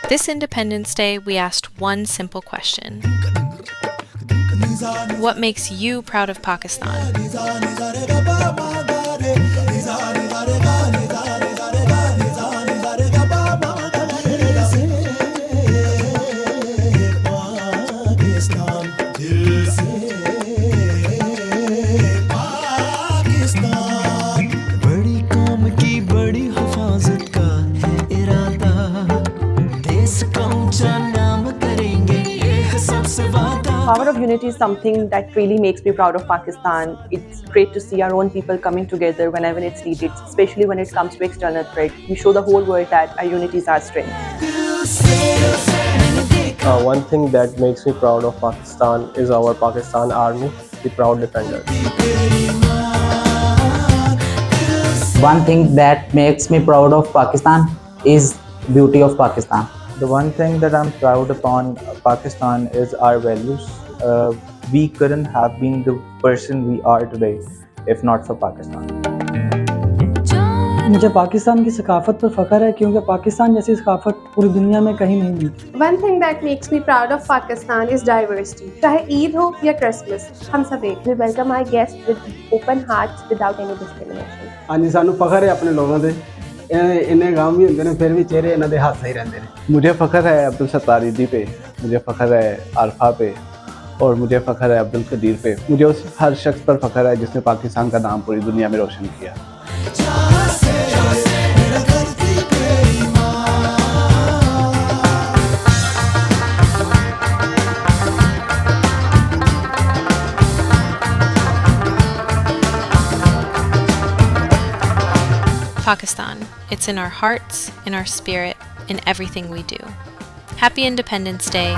This Independence Day, we asked one simple question. What makes you proud of Pakistan? Power of unity is something that really makes me proud of Pakistan. It's great to see our own people coming together whenever it's needed, especially when it comes to external threat. We show the whole world that our unity is our strength. One thing that makes me proud of Pakistan is our Pakistan Army, the proud defenders. One thing that makes me proud of Pakistan is beauty of Pakistan. The one thing that I'm proud upon Pakistan is our values. We couldn't have been the person we are today if not for Pakistan. मुझे पाकिस्तान की सकाफत पर फ़ख्र है क्योंकि पाकिस्तान जैसी सकाफत पूरी दुनिया में कहीं नहीं मिलती। One thing that makes me proud of Pakistan is diversity. चाहे ईद हो या क्रिसमस, हम सब एक। We welcome our guests with open hearts without any discrimination. ਹਾਂਜੀ ਸਾਨੂੰ ਫਖਰ ਹੈ ਆਪਣੇ ਲੋਕਾਂ ਤੇ ਇੰਨੇ ਗਾਮ ਵੀ ਹੁੰਦੇ ਨੇ ਫਿਰ ਵੀ ਚਿਹਰੇ ਇਹਨਾਂ ਦੇ ਹੱਸ ਹੀ ਰਹਿੰਦੇ ਨੇ। मुझे फ़ख्र है अब्दुल सत्तार ईदी पे, मुझे फ़ख्र है आरफा पे और मुझे फ़ख्र है अब्दुल कदीर पे। मुझे उस हर शख्स पर फ़ख्र है जिसने पाकिस्तान का नाम पूरी दुनिया में रोशन किया। Pakistan. It's in our hearts, in our spirit, in everything we do. Happy Independence Day.